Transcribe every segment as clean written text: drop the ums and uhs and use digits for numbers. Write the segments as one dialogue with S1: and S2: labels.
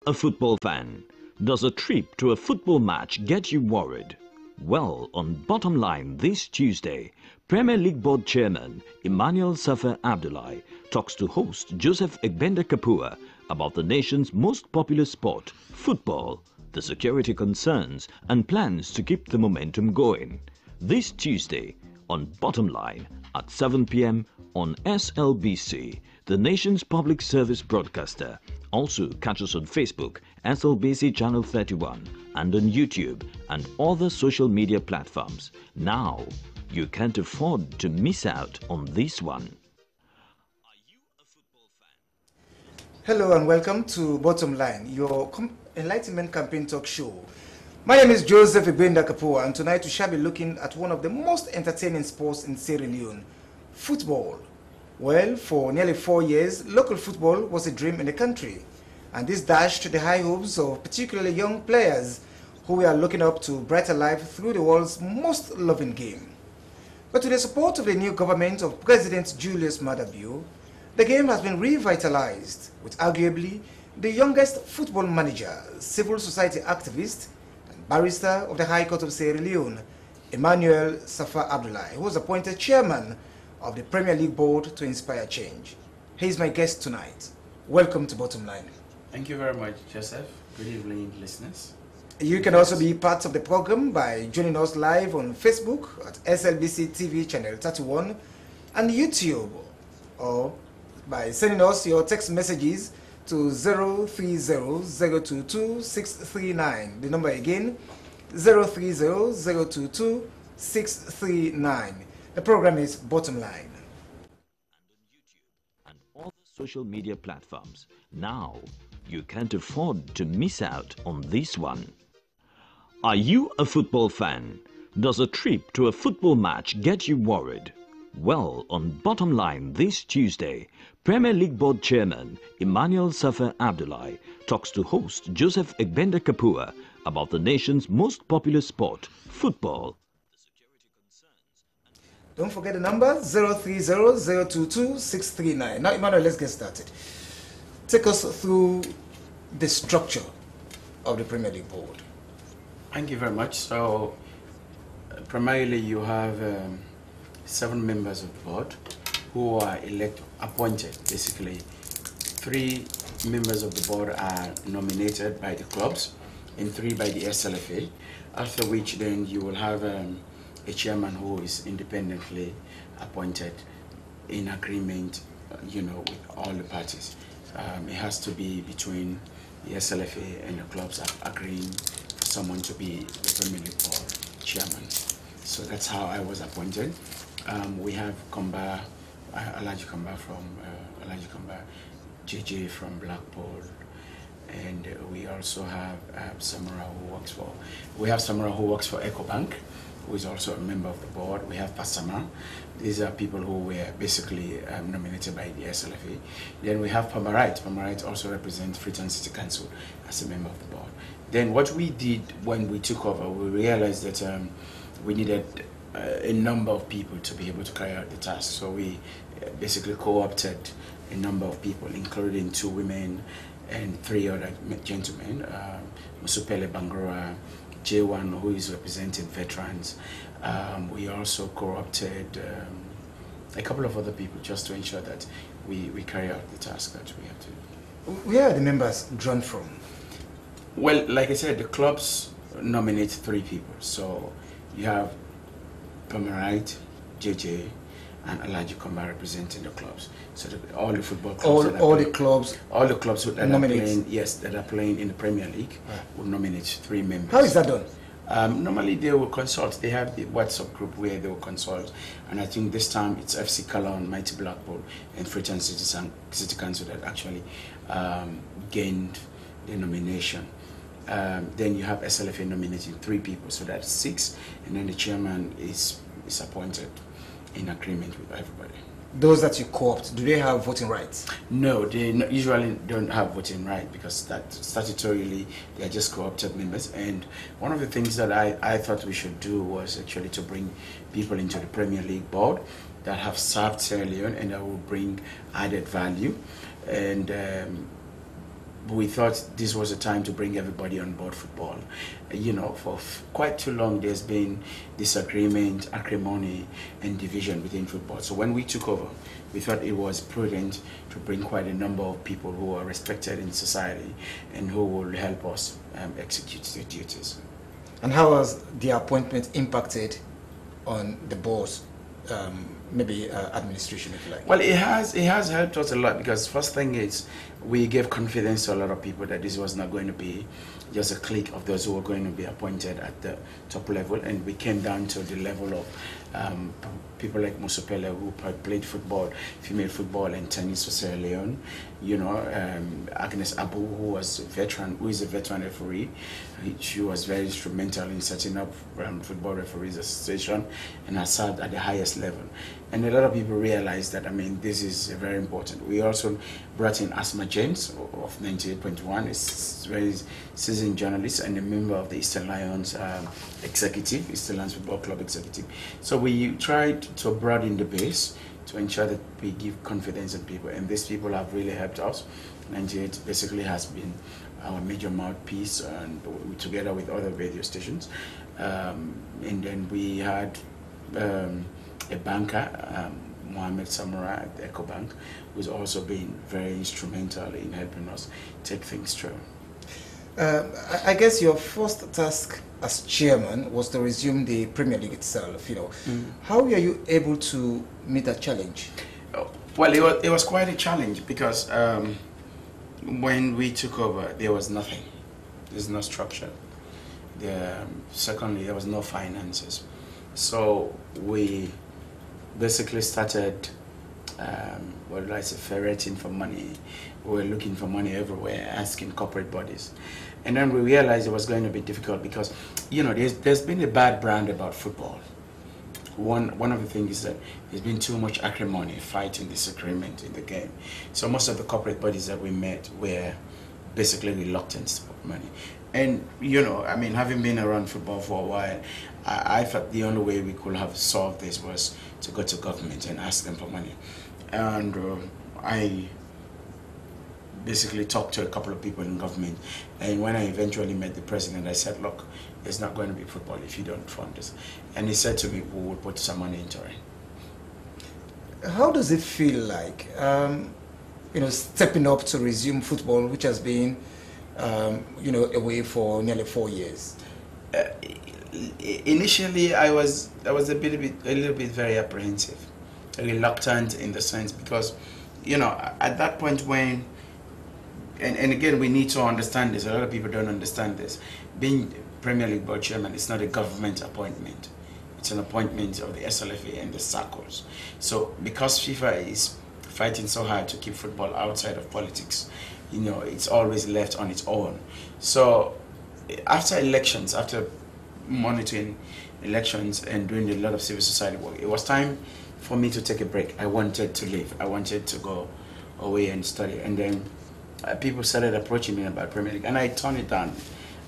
S1: A football fan, does a trip to a football match get you worried? Well, on Bottom Line this Tuesday, Premier League Board Chairman Emmanuel Saffa Abdullahi talks to host Joseph Egbenda Kapua about the nation's most popular sport, football, the security concerns and plans to keep the momentum going. This Tuesday on Bottom Line at 7 p.m. on SLBC, the nation's public service broadcaster. Also catch us on Facebook, SLBC Channel 31, and on YouTube and other social media platforms. Now, you can't afford to miss out on this one. Are you a football fan?
S2: Hello and welcome to Bottom Line, your Enlightenment Campaign talk show. My name is Joseph Egbenda Kapua, and tonight we shall be looking at one of the most entertaining sports in Sierra Leone, football. Well, for nearly 4 years, local football was a dream in the country, and this dashed the high hopes of particularly young players who were looking up to brighter life through the world's most loving game. But with the support of the new government of President Julius Maada Bio, the game has been revitalized with arguably the youngest football manager, civil society activist, and barrister of the High Court of Sierra Leone, Emmanuel Saffa Abdullahi, who was appointed chairman of the Premier League Board to inspire change. He is my guest tonight. Welcome to Bottom Line.
S3: Thank you very much, Joseph. Good evening, listeners.
S2: You can also be part of the program by joining us live on Facebook at SLBC TV channel 31 and YouTube, or by sending us your text messages to 030-022-639. The number again, 030-022-639. The program is Bottom Line.
S1: And on YouTube and all the social media platforms. Now, you can't afford to miss out on this one. Are you a football fan? Does a trip to a football match get you worried? Well, on Bottom Line this Tuesday, Premier League Board Chairman Emmanuel Saffa Abdullahi talks to host Joseph Egbenda Kapua about the nation's most popular sport, football.
S2: Don't forget the number, 030-022-639. Now, Emmanuel, let's get started. Take us through the structure of the Premier League Board.
S3: Thank you very much. So, primarily you have 7 members of the board who are appointed. Basically, 3 members of the board are nominated by the clubs and 3 by the SLFA, after which then you will have a chairman who is independently appointed in agreement, with all the parties. It has to be between the SLFA and the clubs agreeing for someone to be the Premier League Board chairman. So that's how I was appointed. We have Alaji Kamba JJ from Blackpool, and we also have Samara who works for EcoBank, who is also a member of the board. We have Pasama. These are people who were basically nominated by the SLFA. Then we have Pamarite. Pamarite also represents Freetown City Council as a member of the board. Then what we did when we took over, we realized that we needed a number of people to be able to carry out the task. So we basically co-opted a number of people, including 2 women and 3 other gentlemen, Musupele Bangura, J1, who is representing veterans. We also co-opted a couple of other people just to ensure that we carry out the task that we have to do.
S2: Where are the members drawn from?
S3: Well, like I said, the clubs nominate 3 people. So you have Pamarite, JJ, and Alaji Kamba representing the clubs. So all the football clubs,
S2: all the clubs
S3: that are playing, that are playing in the Premier League, will nominate 3 members.
S2: How is that done?
S3: Normally they will consult. They have the WhatsApp group where they will consult, and I think this time it's FC Cologne, Mighty Blackpool, and Freetown City Council that actually gained the nomination. Then you have SLFA nominating 3 people, so that's 6, and then the chairman is appointed in agreement with everybody.
S2: Those that you co-opt, do they have voting rights?
S3: No, they usually don't have voting right, because that statutorily they are just co-opted members. And one of the things that I thought we should do was actually to bring people into the Premier League Board that have served Sierra Leone and that will bring added value. And we thought this was a time to bring everybody on board football. You know, for quite too long there's been disagreement, acrimony and division within football. So when we took over, we thought it was prudent to bring quite a number of people who are respected in society and who will help us execute their duties.
S2: And how has the appointment impacted on the board's maybe administration, if you like?
S3: Well, it has helped us a lot, because first thing is we gave confidence to a lot of people that this was not going to be just a clique of those who were going to be appointed at the top level, and we came down to the level of people like Musopele, who played football, female football and tennis for Sierra Leone. You know, Agnes Abu, who is a veteran referee. She was very instrumental in setting up Football Referees Association and has served at the highest level. And a lot of people realize that, I mean, this is very important. We also brought in Asma James of 98.1, a very seasoned journalist and a member of the Eastern Lions executive, Eastern Lions Football Club executive. So we tried to broaden the base to ensure that we give confidence in people, and these people have really helped us. 98 basically has been our major mouthpiece, and together with other radio stations. And then we had a banker, Mohammed Samara at EcoBank, who's also been very instrumental in helping us take things through.
S2: I guess your first task as chairman was to resume the Premier League itself. You know, how were you able to meet that challenge?
S3: Well, it was quite a challenge, because when we took over, there was nothing. There's no structure. Secondly, there was no finances. So we basically started, what did I say, ferreting for money. We were looking for money everywhere, asking corporate bodies. And then we realized it was going to be difficult because, you know, there's been a bad brand about football. One of the things is that there's been too much acrimony, fighting, disagreement in the game. So most of the corporate bodies that we met were basically reluctant to put money. And, you know, I mean, having been around football for a while, I thought the only way we could have solved this was to go to government and ask them for money. And I basically talked to a couple of people in government, and when I eventually met the president, I said, look, it's not going to be football if you don't fund this. And he said to me, we will put some money into it.
S2: How does it feel like, you know, stepping up to resume football, which has been, you know, away for nearly 4 years?
S3: Initially, I was a little bit very apprehensive, reluctant in the sense, because, you know, at that point when, and again, we need to understand this. A lot of people don't understand this. Being Premier League board chairman is not a government appointment. It's an appointment of the SLFA and the circles. So because FIFA is fighting so hard to keep football outside of politics, you know, it's always left on its own. So after elections, after monitoring elections and doing a lot of civil society work, it was time for me to take a break. I wanted to leave. I wanted to go away and study. And then people started approaching me about Premier League, and I turned it down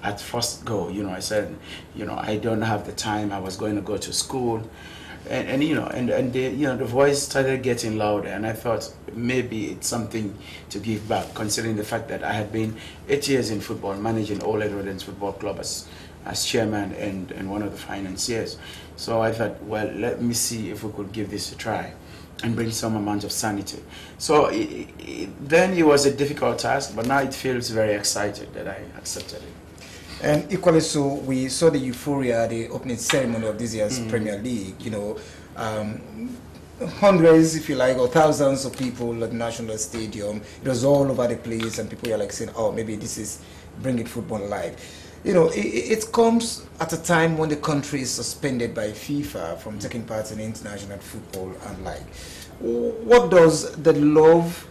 S3: at first go. You know, I said, you know, I don't have the time. I was going to go to school, and you know, and the, you know, the voice started getting louder, and I thought maybe it's something to give back, considering the fact that I had been 8 years in football, managing All Edwards Football Club as chairman and one of the financiers. So I thought, well, let me see if we could give this a try and bring some amount of sanity. So then it was a difficult task, but now it feels very excited that I accepted it.
S2: And equally so, we saw the euphoria, the opening ceremony of this year's Premier League. You know, hundreds, if you like, or thousands of people at the National Stadium. It was all over the place, and people were like saying, oh, maybe this is bringing football alive. You know, it comes at a time when the country is suspended by FIFA from taking part in international football and like. What does the love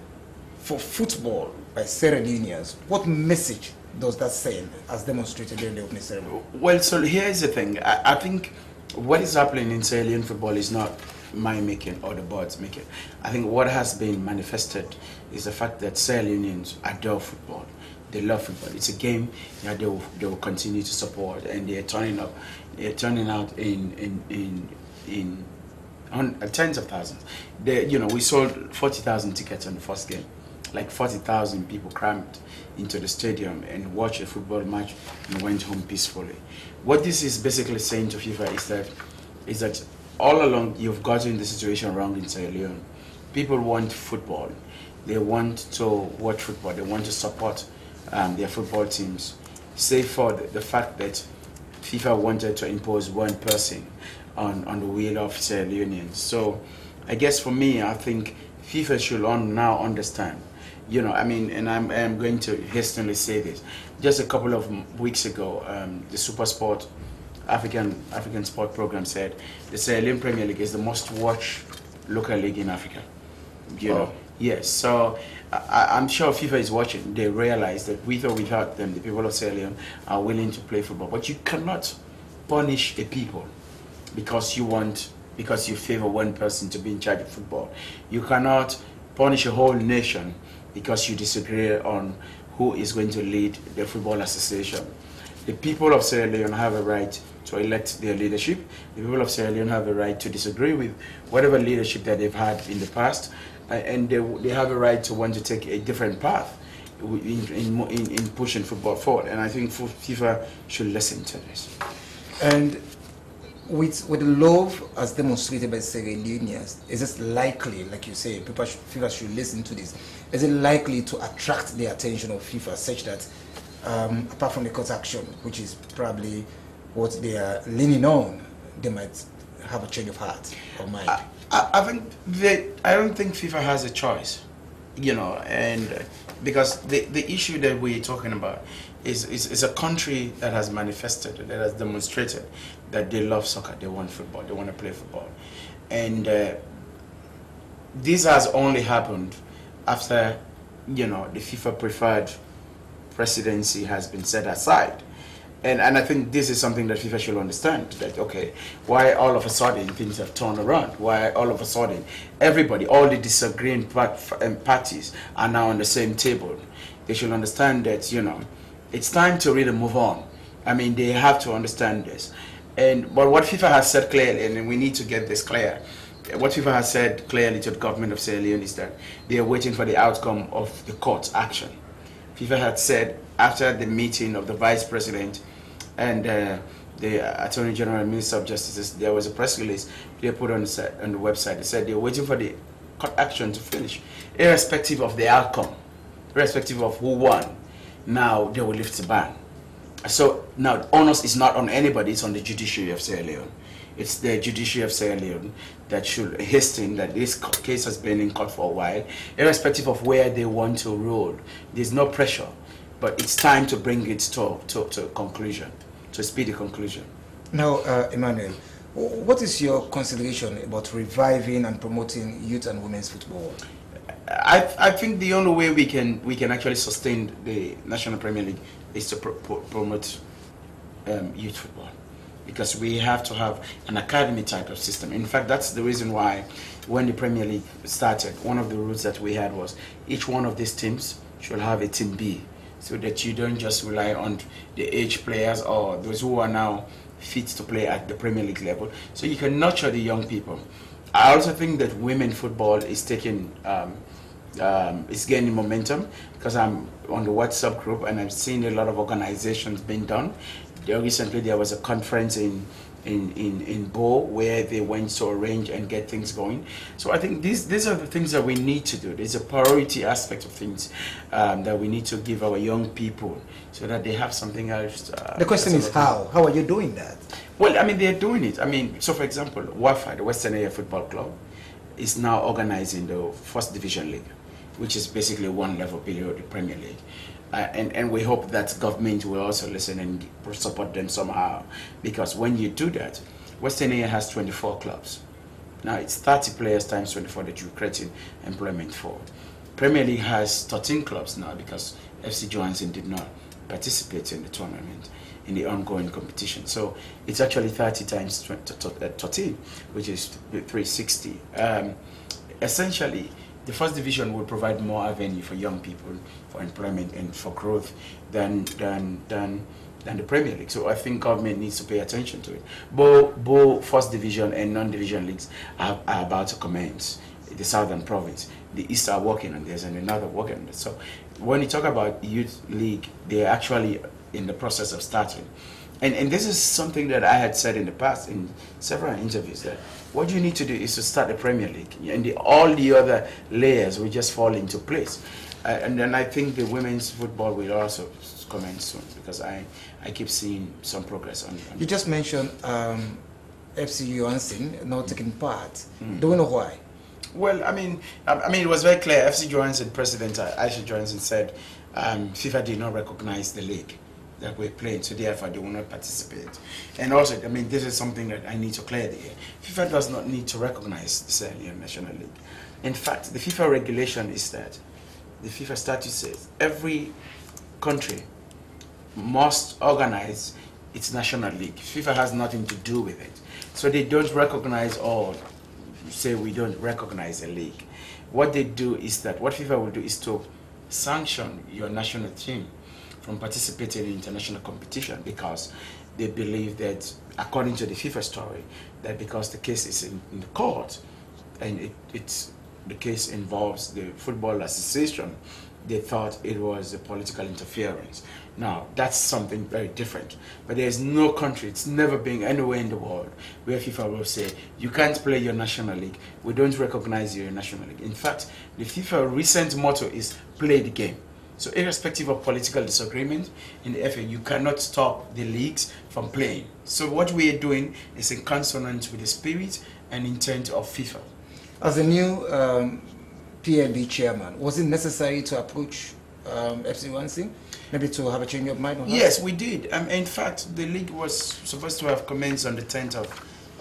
S2: for football by Sierra Leoneans, what message does that send as demonstrated during the opening ceremony?
S3: Well, so here's the thing. I think what is happening in Sierra Leone football is not my making or the board's making. I think what has been manifested is the fact that Sierra Leoneans adore football. They love football. It's a game that they will continue to support, and they're turning up. They're turning out in tens of thousands. You know, we sold 40,000 tickets on the first game like 40,000 people crammed into the stadium and watched a football match and went home peacefully. What this is basically saying to FIFA is that all along you've gotten the situation wrong in Sierra Leone. People want football. They want to watch football. They want to support their football teams. Save for the fact that FIFA wanted to impose one person on the will of Sierra Leoneans. So I guess for me, I think FIFA should now understand. You know, I mean, and I'm going to hastily say this. Just a couple of weeks ago, the Super Sport African Sport Program said the Sierra Leone Premier League is the most watched local league in Africa. You know, yes. So I'm sure FIFA is watching. They realize that with or without them, the people of Sierra Leone are willing to play football. But you cannot punish a people because you favor one person to be in charge of football. You cannot punish a whole nation because you disagree on who is going to lead the football association. The people of Sierra Leone have a right to elect their leadership. The people of Sierra Leone have a right to disagree with whatever leadership that they've had in the past, and they have a right to want to take a different path in pushing football forward. And I think FIFA should listen to this.
S2: And with the love as demonstrated by Sierra Leoneans, is it likely, like you say, FIFA should listen to this? Is it likely to attract the attention of FIFA such that, apart from the court action, which is probably what they are leaning on, they might have a change of heart or mind?
S3: I don't think FIFA has a choice, you know, and because the issue that we're talking about is a country that has manifested, that has demonstrated that they love soccer, they want football, they want to play football. And this has only happened after, you know, the FIFA preferred presidency has been set aside. And I think this is something that FIFA should understand, that, okay, why all of a sudden things have turned around? Why all of a sudden everybody, all the disagreeing parties are now on the same table? They should understand that, you know, it's time to really move on. I mean, they have to understand this. But what FIFA has said clearly, and we need to get this clear, what FIFA has said clearly to the government of Sierra Leone is that they are waiting for the outcome of the court's action. FIFA had said after the meeting of the Vice President and the Attorney General and Minister of Justice, there was a press release they put on the website. They said they're waiting for the court action to finish, irrespective of the outcome, irrespective of who won. Now they will lift the ban. So now the onus is not on anybody, it's on the judiciary of Sierra Leone. It's the judiciary of Sierra Leone that should hasten that this case has been in court for a while, irrespective of where they want to rule. There's no pressure, but it's time to bring it to conclusion, to a speedy conclusion.
S2: Now, Emmanuel, what is your consideration about reviving and promoting youth and women's football?
S3: I think the only way we can actually sustain the National Premier League is to promote youth football, because we have to have an academy type of system. In fact, that's the reason why when the Premier League started, one of the rules that we had was each one of these teams should have a team B, so that you don't just rely on the age players or those who are now fit to play at the Premier League level, so you can nurture the young people. I also think that women football is taking it's gaining momentum, because I'm on the WhatsApp group and I've seen a lot of organizations being done. Recently there was a conference in Bo where they went to arrange and get things going. So I think these are the things that we need to do. There's a priority aspect of things that we need to give our young people so that they have something else.
S2: The question is how? How are you doing that?
S3: Well, I mean, they're doing it. I mean, so for example, WAFA, the Western Area Football Club, is now organizing the First Division League, which is basically one level below the Premier League. And we hope that government will also listen and support them somehow, because when you do that, Western Area has 24 clubs. Now it's 30 players times 24 that you're creating employment for. Premier League has 13 clubs now, because FC Johansen did not participate in the tournament, in the ongoing competition. So it's actually 30 times 13, which is 360. Essentially, the First Division will provide more avenue for young people for employment and for growth than the Premier League. So I think government needs to pay attention to it. Both First Division and non-division leagues are about to commence. The Southern Province, the East are working on this and another working on this. So when you talk about youth league, they're actually in the process of starting. And this is something that I had said in the past in several interviews, that what you need to do is to start the Premier League, and all the other layers will just fall into place. And then I think the women's football will also commence soon, because I keep seeing some progress on
S2: You just mentioned FC Johansen not taking part. Do we know why?
S3: Well, I mean, it was very clear. FC Johansen President Aisha Johansen said FIFA did not recognize the league that we're playing, so therefore they will not participate. And also, I mean, this is something that I need to clear the air. FIFA does not need to recognize the Sierra Leone National League. In fact, the FIFA regulation is that the FIFA statute says every country must organize its national league. FIFA has nothing to do with it. So they don't recognize, or say we don't recognize a league. What they do is that, what FIFA will do is to sanction your national team from participating in international competition, because they believe that, according to the FIFA story, that because the case is in the court and the case involves the Football Association, they thought it was a political interference. Now, that's something very different. But there's no country, it's never been anywhere in the world where FIFA will say, you can't play your national league, we don't recognize your national league. In fact, the FIFA recent motto is play the game. So irrespective of political disagreement in the FA, you cannot stop the leagues from playing. So what we are doing is in consonance with the spirit and intent of FIFA.
S2: As a new PLB chairman, was it necessary to approach FC Johansen, maybe to have a change of mind on that?
S3: Yes, we did. In fact, the league was supposed to have commenced on the 10th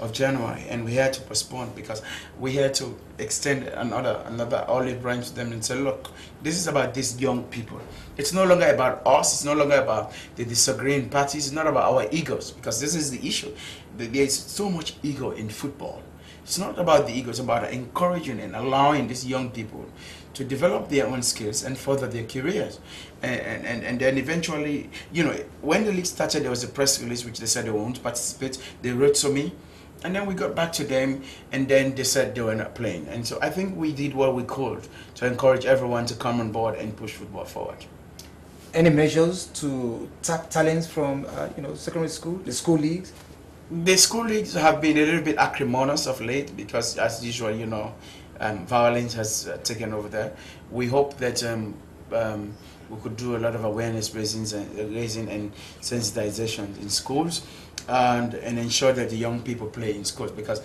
S3: of January, and we had to postpone because we had to extend another olive branch to them and say, look, this is about these young people. It's no longer about us, it's no longer about the disagreeing parties, it's not about our egos, because this is the issue. There's so much ego in football. It's not about the ego, it's about encouraging and allowing these young people to develop their own skills and further their careers. And then eventually, you know, when the league started, there was a press release which they said they won't participate. They wrote to me, and then we got back to them, and then they said they were not playing. And so I think we did what we could to encourage everyone to come on board and push football forward.
S2: Any measures to tap talents from, secondary school, the school leagues?
S3: The school leagues have been a little bit acrimonious of late because, as usual, you know, violence has taken over there. We hope that we could do a lot of awareness raising and sensitization in schools, and ensure that the young people play in schools. Because,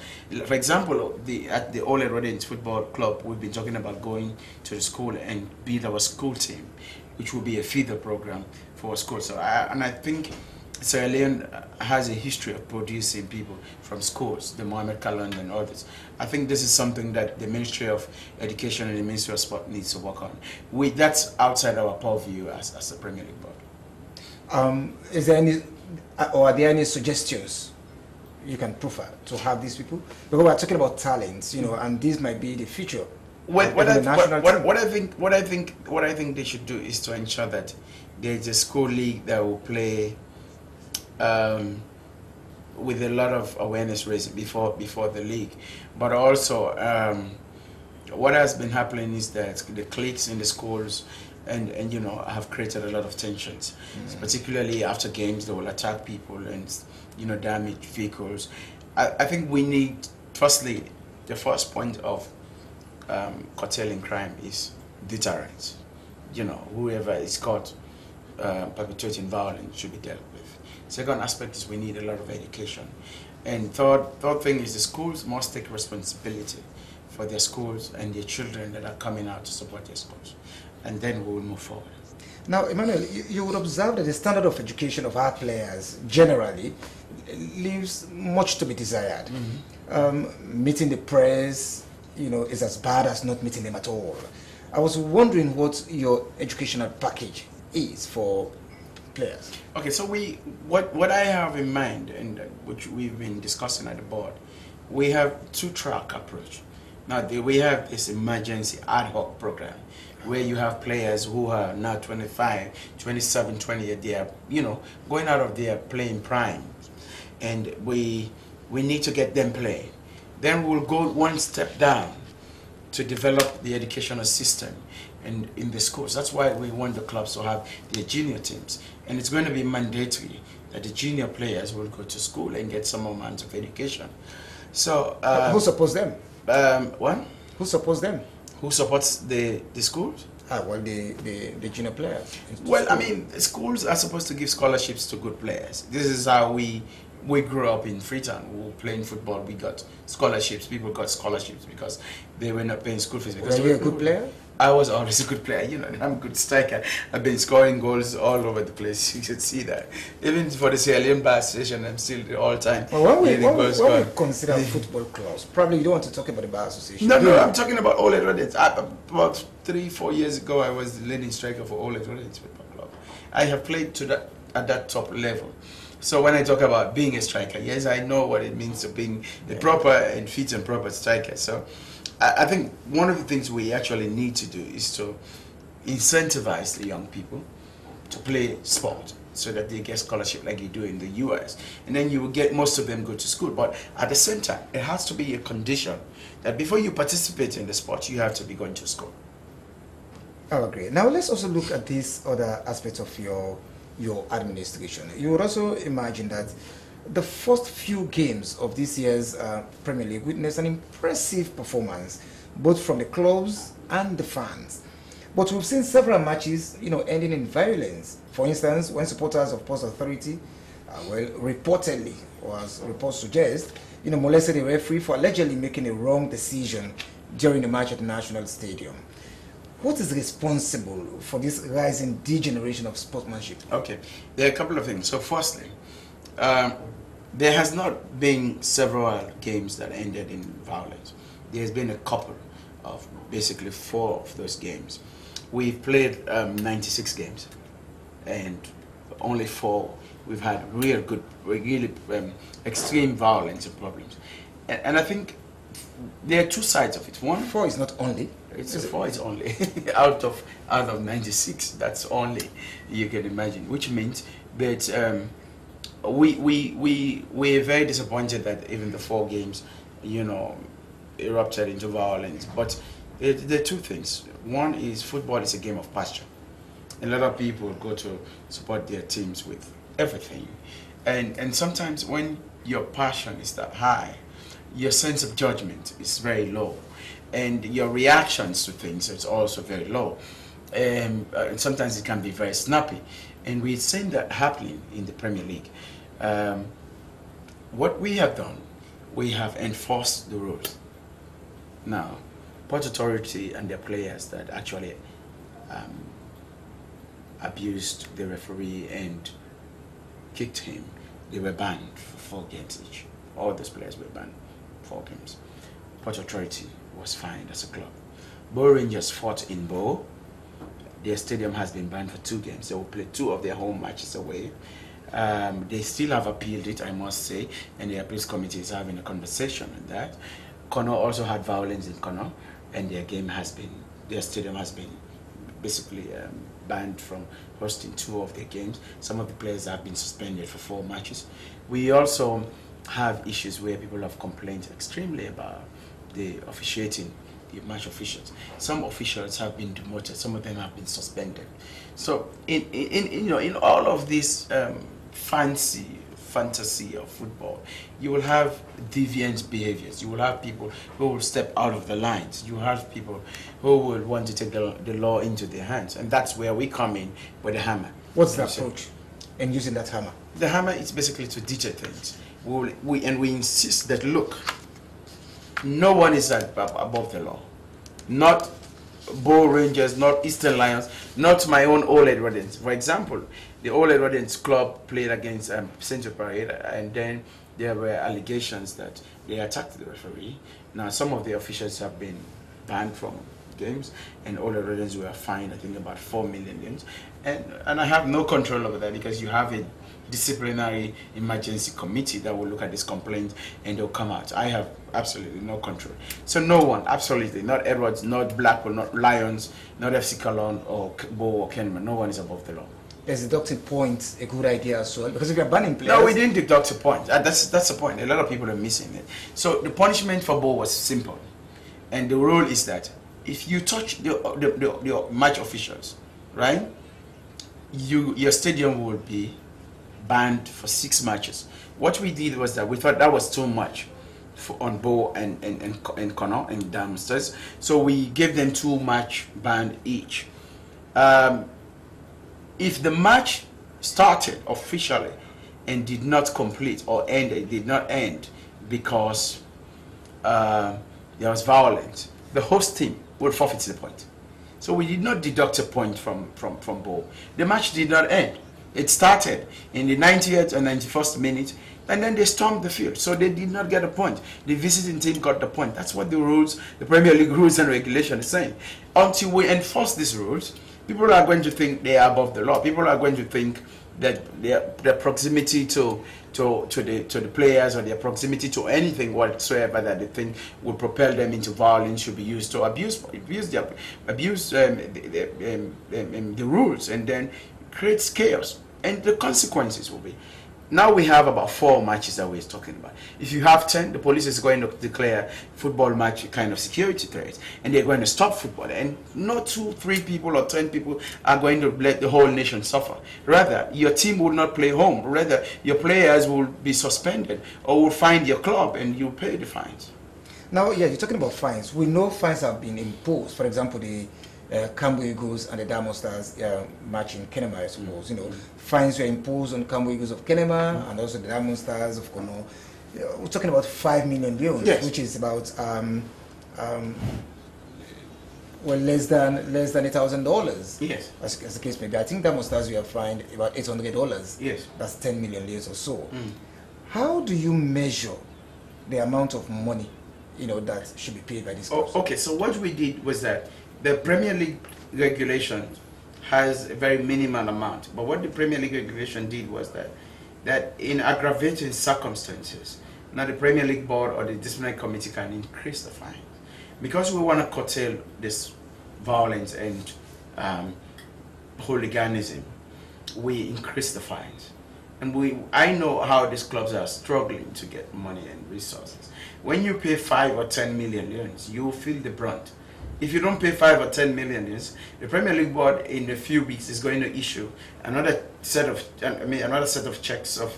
S3: for example, at the Ole Rodents Football Club, we've been talking about going to the school and build our school team, which will be a feeder program for schools. So I think Sierra Leone has a history of producing people from schools, the Mohamed Kalland and others. I think this is something that the Ministry of Education and the Ministry of Sport needs to work on. That's outside our purview as a Premier League board.
S2: Is there any, or are there any suggestions you can prefer to have these people? Because we're talking about talents, you know, and this might be the future.
S3: What I think they should do is to ensure that there is a school league that will play with a lot of awareness raising before the league. But also, what has been happening is that the cliques in the schools and you know, have created a lot of tensions. So particularly after games, they will attack people and, you know, damage vehicles. I think we need, firstly, the first point of curtailing crime is deterrence. You know, whoever is caught perpetrating violence should be dealt with. Second aspect is we need a lot of education. And third thing is the schools must take responsibility for their schools and their children that are coming out to support their schools. And then we will move forward.
S2: Now, Emmanuel, you would observe that the standard of education of our players generally leaves much to be desired. Meeting the press, you know, is as bad as not meeting them at all. I was wondering what your educational package is for players.
S3: Okay, so what I have in mind, and which we've been discussing at the board, we have two-track approach. Now we have this emergency ad hoc program where you have players who are now 25, 27, 28, they are, you know, going out of their playing prime, and we need to get them playing. Then we'll go one step down to develop the educational system in the schools. That's why we want the clubs to have their junior teams. And it's going to be mandatory that the junior players will go to school and get some amount of education. So
S2: who supports them?
S3: What?
S2: Who supports them?
S3: Who supports the schools?
S2: Well, the junior players.
S3: Well, I mean, schools are supposed to give scholarships to good players. This is how we grew up in Freetown. We were playing football. We got scholarships. People got scholarships because they were not paying school fees. Because
S2: were you a good player?
S3: I was always a good player. You know, I'm a good striker. I've been scoring goals all over the place. You should see that. Even for the Sierra Leone Bar Association, I'm still the all-time.
S2: Well, when we consider football clubs, probably you don't want to talk about the Bar Association.
S3: No, I'm talking about Ole Rodents. About 3-4 years ago, I was the leading striker for Ole Rodents Football Club. I have played at that top level. So when I talk about being a striker, yes, I know what it means to being a proper and fit and proper striker. So I think one of the things we actually need to do is to incentivize the young people to play sport so that they get scholarship like you do in the US. And then you will get most of them go to school. But at the same time, it has to be a condition that before you participate in the sport, you have to be going to school.
S2: I agree. Now let's also look at this other aspect of your administration. You would also imagine that the first few games of this year's Premier League witnessed an impressive performance, both from the clubs and the fans. But we've seen several matches, ending in violence. For instance, when supporters of Port Authority, reportedly, or as reports suggest, molested a referee for allegedly making a wrong decision during the match at the National Stadium. What is responsible for this rising degeneration of sportsmanship? Okay,
S3: there are a couple of things. So firstly, there has not been several games that ended in violence. There's been a couple of basically 4 of those games. We've played 96 games, and only 4 we've had really extreme violence and problems. And I think there are 2 sides of it. One,
S2: 4 is not only.
S3: It's 4 is only out of 96. That's only, you can imagine, which means that we're very disappointed that even the 4 games, erupted into violence. But there are 2 things. One is football is a game of passion. A lot of people go to support their teams with everything, and sometimes when your passion is that high, your sense of judgment is very low, and your reactions to things is also very low, and sometimes it can be very snappy, and we've seen that happening in the Premier League. What we have done, we have enforced the rules. Now, Port Authority and their players that actually abused the referee and kicked him, they were banned for 4 games each. All those players were banned 4 games. Port Authority was fined as a club. Bow Rangers fought in Bow. Their stadium has been banned for 2 games. They will play 2 of their home matches away. They still have appealed it, I must say, and the appeals committee is having a conversation on that. Connaught also had violence in Connaught, and their stadium has been basically banned from hosting 2 of their games. Some of the players have been suspended for 4 matches. We also have issues where people have complained extremely about the officiating, the match officials. Some officials have been demoted, some of them have been suspended. So in all of this fantasy of football, you will have deviant behaviors. You will have people who will step out of the lines. You will have people who will want to take the law into their hands, and that's where we come in with the hammer.
S2: What's the approach in using that hammer?
S3: The hammer is basically to deter things. We insist that, look, no one is above the law. Not Bow Rangers, not Eastern Lions, not my own Ole Rodents. For example, the Ole Rodents club played against Central Parade, and then there were allegations that they attacked the referee. Now, some of the officials have been banned from games, and Ole Rodents were fined, I think, about 4 million games. And I have no control over that because you have a disciplinary emergency committee that will look at this complaint and they'll come out. I have absolutely no control. So no one, absolutely, not Edwards, not Blackpool, not Lions, not FC Cologne or Bow or Kenman, no one is above the law.
S2: Is deducting points a good idea as well? Because if you're banning players...
S3: No, we didn't deduct a point. That's the point. A lot of people are missing it. So the punishment for Bow was simple. And the rule is that if you touch the match officials, right, your stadium will be banned for 6 matches. What we did was that we thought that was too much on Bow and Connaught and Diamond Stars, so we gave them 2-match ban each. If the match started officially and did not complete or ended, did not end because there was violence, the host team would forfeit the point. So we did not deduct a point from Bow. The match did not end. It started in the 90th or 91st minute, and then they stormed the field. So they did not get a point. The visiting team got the point. That's what the rules, the Premier League rules and regulations are saying. Until we enforce these rules, people are going to think they are above the law. People are going to think that their proximity to the players or their proximity to anything whatsoever that they think would propel them into violence should be used to abuse the rules, and then creates chaos. And the consequences will be, now we have about 4 matches that we're talking about. If you have 10, the police is going to declare football match a kind of security threat, and they're going to stop football. And not 2, 3 people or 10 people are going to let the whole nation suffer. Rather, your team will not play home. Rather, your players will be suspended or will find your club and you pay the fines.
S2: Now, yeah, you're talking about fines. We know fines have been imposed. For example, the Cambo Eagles and the Diamond Stars match in Kenema, I suppose. You know, fines were imposed on Cambo Eagles of Kenema and also the Diamond Stars of Kono. We're talking about 5 million leones,
S3: yes,
S2: which is about well, less than $8,000.
S3: Yes,
S2: as the case may be. I think Diamond Stars we have fined about $800.
S3: Yes,
S2: that's 10 million leones or so. How do you measure the amount of money, you know, that should be paid by these clubs?
S3: Okay, so what we did was that the Premier League regulation has a very minimal amount, but what the Premier League regulation did was that in aggravating circumstances, now the Premier League board or the disciplinary committee can increase the fine, because we want to curtail this violence and hooliganism. We increase the fines, and I know how these clubs are struggling to get money and resources. When you pay 5 or 10 million leones, you feel the brunt. If you don't pay 5 or 10 million, the Premier League board in a few weeks is going to issue another set of checks of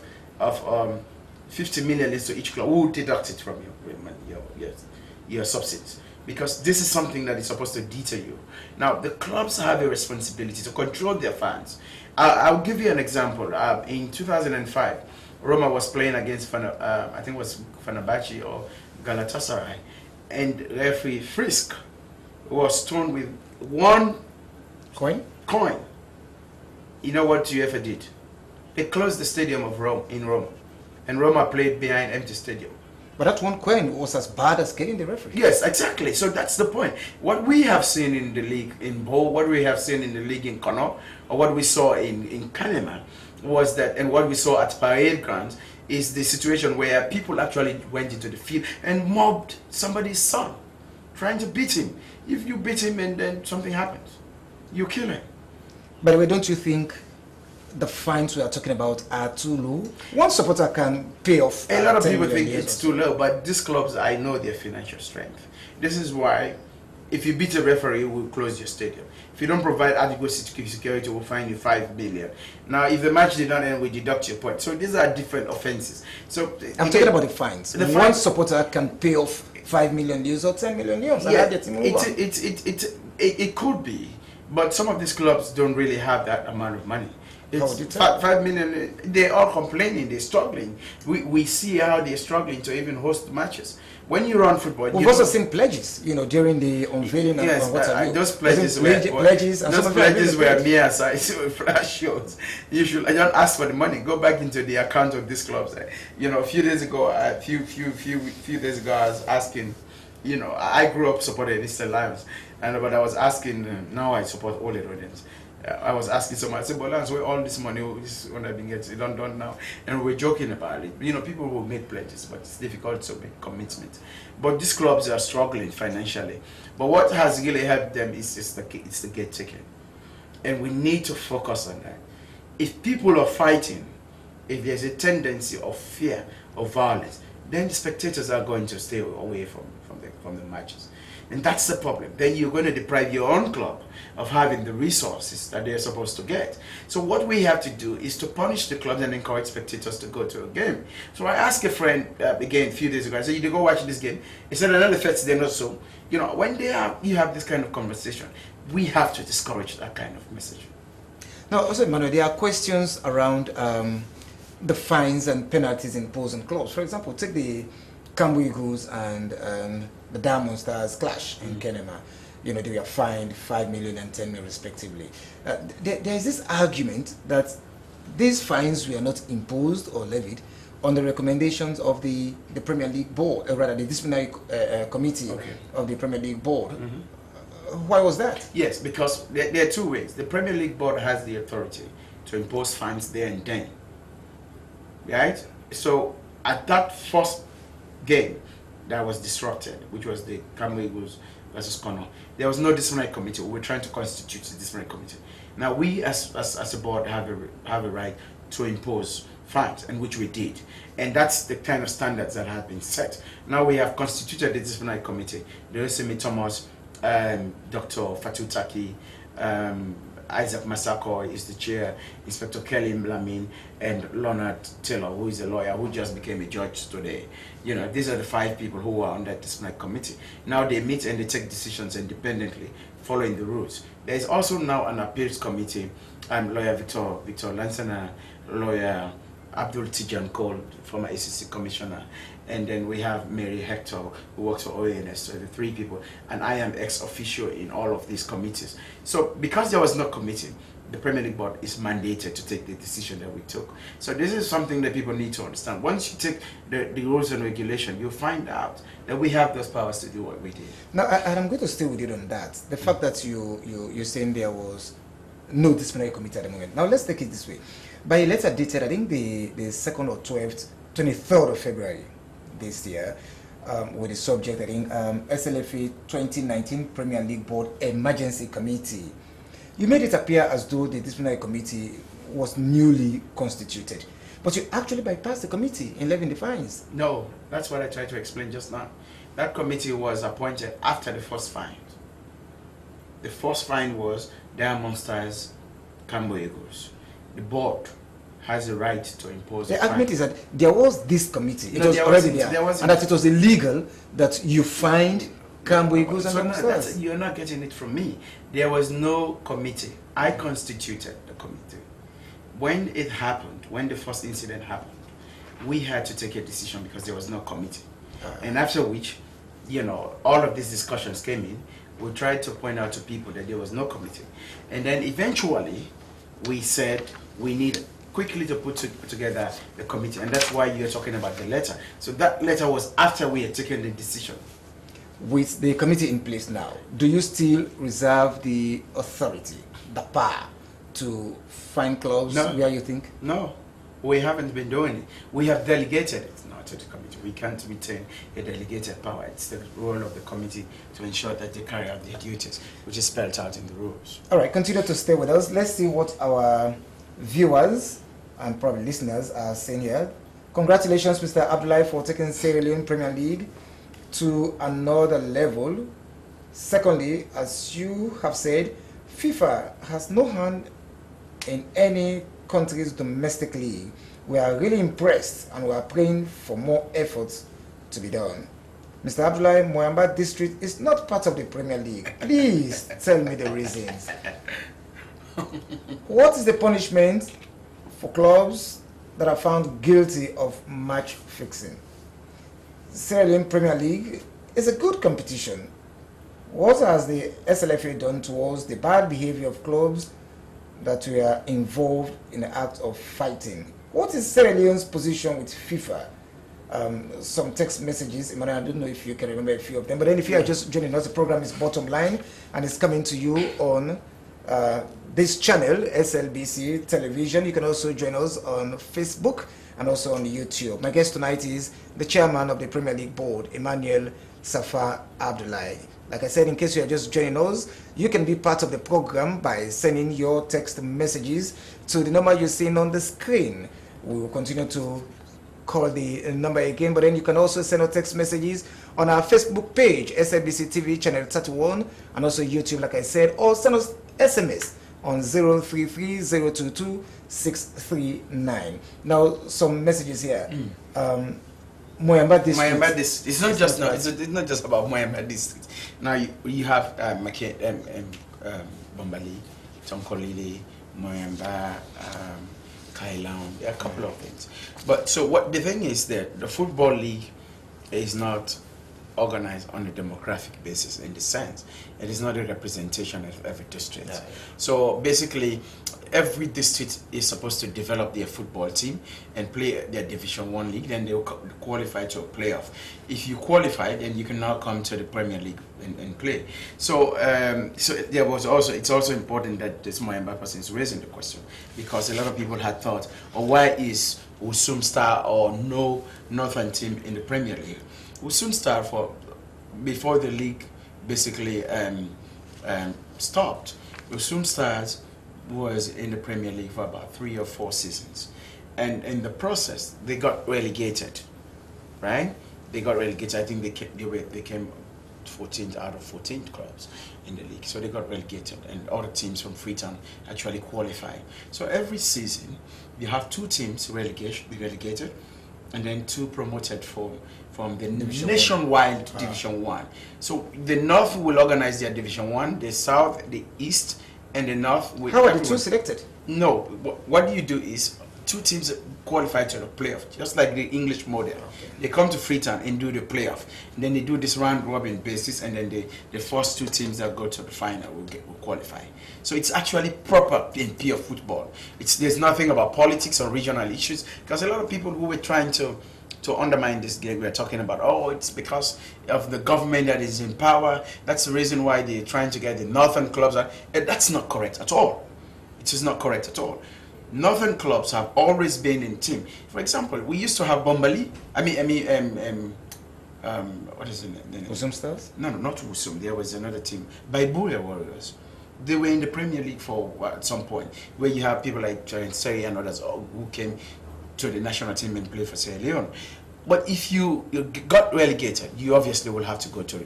S3: 50 million to each club. Who will deduct it from your subsidies? Because this is something that is supposed to deter you. Now, the clubs have a responsibility to control their fans. I'll give you an example. In 2005, Roma was playing against I think it was Fenerbahce or Galatasaray, and referee Frisk was stoned with 1 coin. You know what UEFA did? They closed the stadium of Rome, and Roma played behind empty stadium.
S2: But that 1 coin was as bad as killing the referee.
S3: Yes, exactly. So that's the point. What we have seen in the league in Bow, what we have seen in the league in Connaught, or what we saw in Kenema, was that, and what we saw at Parade Grounds, is the situation where people actually went into the field and mobbed somebody's son, trying to beat him. If you beat him and then something happens, you kill him.
S2: By the way, don't you think the fines we are talking about are too low? One supporter can pay off.
S3: A lot of people think it's too low, but these clubs, I know their financial strength. This is why, if you beat a referee, we'll close your stadium. If you don't provide adequate security, we'll fine you 5 million. Now, if the match did not end, we deduct your point. So these are different offenses. So
S2: I'm talking about the fines. One supporter can pay off 5 million euros or 10 million euros.
S3: Yeah, it could be, but some of these clubs don't really have that amount of money. It's 5 million. They're all complaining. They're struggling. We see how they're struggling to even host matches. When you run football,
S2: we've also seen pledges, you know, during the unveiling.
S3: Yes, those pledges were mere size flash shows. You should don't ask for the money. Go back into the account of these clubs. You know, a few days ago, I was asking. You know, I grew up supporting Eastern Lions, but I was asking. Now I support all the Rhodians. I was asking someone, I said, but Lance, where all this money is when I've been getting done now? And we're joking about it. You know, people will make pledges, but it's difficult to make commitment. But these clubs are struggling financially. But what has really helped them is it's the gate ticket. And we need to focus on that. If people are fighting, if there's a tendency of fear of violence, then the spectators are going to stay away from the matches. And that's the problem. Then you're going to deprive your own club of having the resources that they're supposed to get. So what we have to do is to punish the clubs and encourage spectators to go to a game. So I asked a friend again a few days ago, I said, you go watch this game. He said, another affects them not so. You know, when you have this kind of conversation, we have to discourage that kind of message.
S2: Now, also, Emmanuel, there are questions around the fines and penalties imposed on clubs. For example, take the Cambo Eagles and the Diamond Stars clash in Kenema. You know, they were fined 5 million and 10 million respectively. There is this argument that these fines were not imposed or levied on the recommendations of the Premier League board, or rather the disciplinary committee of the Premier League board. Why was that?
S3: Yes, because there are two ways. The Premier League board has the authority to impose fines there and then. Right? So at that first game that was disrupted, which was the Cambo Eagles versus Connor, there was no disciplinary committee. We were trying to constitute the disciplinary committee. Now we as a board have a right to impose fines, and which we did. And that's the kind of standards that have been set. Now we have constituted the disciplinary committee. There is Simi Thomas, Dr. Fatou Taki, Isaac Masako is the chair, Inspector Kelly Mblamin, and Leonard Taylor, who is a lawyer who just became a judge today. You know, these are the 5 people who are on that disciplinary committee. Now they meet and they take decisions independently, following the rules. There is also now an appeals committee. Lawyer Victor Lansana, lawyer Abdul Tijan Cole, former ACC commissioner, and then we have Mary Hector, who works for OANS, so the 3 people, and I am ex-officio in all of these committees. So because there was no committee, the Premier League board is mandated to take the decision that we took. So this is something that people need to understand. Once you take the rules and regulation, you'll find out that we have those powers to do what we did.
S2: Now, and I'm going to stay with you on that. The fact that you're saying there was no disciplinary committee at the moment. Now let's take it this way. By a letter dated, I think the 2nd or 23rd of February this year, with the subject, I think, SLFA 2019 Premier League Board Emergency Committee. You made it appear as though the disciplinary committee was newly constituted, but you actually bypassed the committee in levying the fines.
S3: No, that's what I tried to explain just now. That committee was appointed after the first fine. The first fine was Diamond Stars, Cambo Eagles. The board has a right to impose.
S2: The argument is that there was this committee. It
S3: No,
S2: was
S3: there
S2: already
S3: wasn't.
S2: there,
S3: There wasn't.
S2: and that it was illegal that you fined Cambo Eagles and
S3: So
S2: Diamond
S3: no,
S2: Stars.
S3: you're not getting it from me. There was no committee. I constituted the committee. When it happened, when the first incident happened, we had to take a decision because there was no committee. And after which, you know, all of these discussions came in. We tried to point out to people that there was no committee. And then eventually, we said we need quickly to put together the committee. And that's why you're talking about the letter. So that letter was after we had taken the decision.
S2: With the committee in place now, do you still reserve the authority, the power, to find clubs where you think?
S3: No, we haven't been doing it. We have delegated it now to the committee. We can't retain a delegated power. It's the role of the committee to ensure that they carry out their duties, which is spelled out in the rules.
S2: All right, continue to stay with us. Let's see what our viewers and probably listeners are saying here. Congratulations, Mr. Abdullahi, for taking Sierra Leone Premier League to another level. Secondly, as you have said, FIFA has no hand in any country's domestic league. We are really impressed and we are praying for more efforts to be done. Mr. Abdullahi, Moyamba District is not part of the Premier League. Please tell me the reasons. What is the punishment for clubs that are found guilty of match fixing? Sierra Leone Premier League is a good competition. What has the SLFA done towards the bad behavior of clubs that were involved in the act of fighting? What is Sierra Leone's position with FIFA? Some text messages, Emmanuel, I don't know if you can remember a few of them, but then if you are just joining us, the program is Bottom Line, and it's coming to you on this channel, SLBC Television. You can also join us on Facebook and also on YouTube. My guest tonight is the chairman of the Premier League Board, Emmanuel Safa Abdullahi. Like I said, in case you are just joining us, you can be part of the program by sending your text messages to the number you're seeing on the screen. We will continue to call the number again, but then you can also send us text messages on our Facebook page, SABC TV channel 31, and also YouTube, like I said, or send us SMS on 033-022-639. Now, some messages here. Moyamba district.
S3: Moyamba district. It's not just it's not just about Moyamba district. Now you have Bombali, Tonkolili, Moyamba, Kailaun. There are a couple of things. But so what the thing is that the football league is not organized on a demographic basis in the sense it is not a representation of every district. Yeah. So basically every district is supposed to develop their football team and play their Division 1 league, then they will qualify to a playoff. If you qualify, then you can now come to the Premier League and play. So so there was also, it's also important that this Moyamba person is raising the question, because a lot of people had thought, oh, why is Usum Star or no Northern team in the Premier League? Usum Star, before the league basically stopped, Usum Stars was in the Premier League for about 3 or 4 seasons, and in the process they got relegated, right? They got relegated. I think they came 14th out of 14 clubs in the league, so they got relegated, and other teams from Freetown actually qualified. So every season you have 2 teams relegated, and then 2 promoted from the nationwide Division 1. So the North will organize their Division 1, the South, the East, and the North will...
S2: How are the 2 selected?
S3: No, what you do is 2 teams qualify to the playoff, just like the English model. Okay. They come to Freetown and do the playoff, and then they do this round-robin basis, and then the first 2 teams that go to the final will qualify. So it's actually proper in pure football. There's nothing about politics or regional issues, because a lot of people who were trying to undermine this game, we're talking about, oh, it's because of the government that is in power. That's the reason why they're trying to get the Northern clubs. That's not correct at all. It is not correct at all. Northern clubs have always been in team. For example, we used to have Bombali. What is the name?
S2: Usum Stars?
S3: No, not Usum. There was another team, Baibuya Warriors. They were in the Premier League for at some point, where you have people like Seri and others who came to the national team and play for Sierra Leone. But if you got relegated, you obviously will have to go to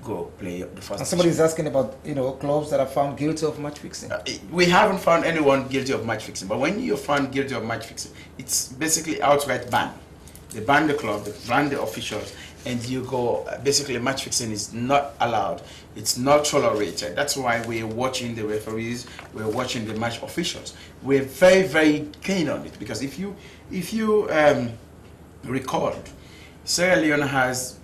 S3: go play the first.
S2: And somebody is asking about clubs that are found guilty of match fixing.
S3: We haven't found anyone guilty of match fixing, but when you're found guilty of match fixing, it's basically outright ban. They ban the club, they ban the officials, and you go. Basically, match fixing is not allowed. It's not tolerated. That's why we're watching the referees, we're watching the match officials. We're very, very keen on it, because if you recalled, Sierra Leone has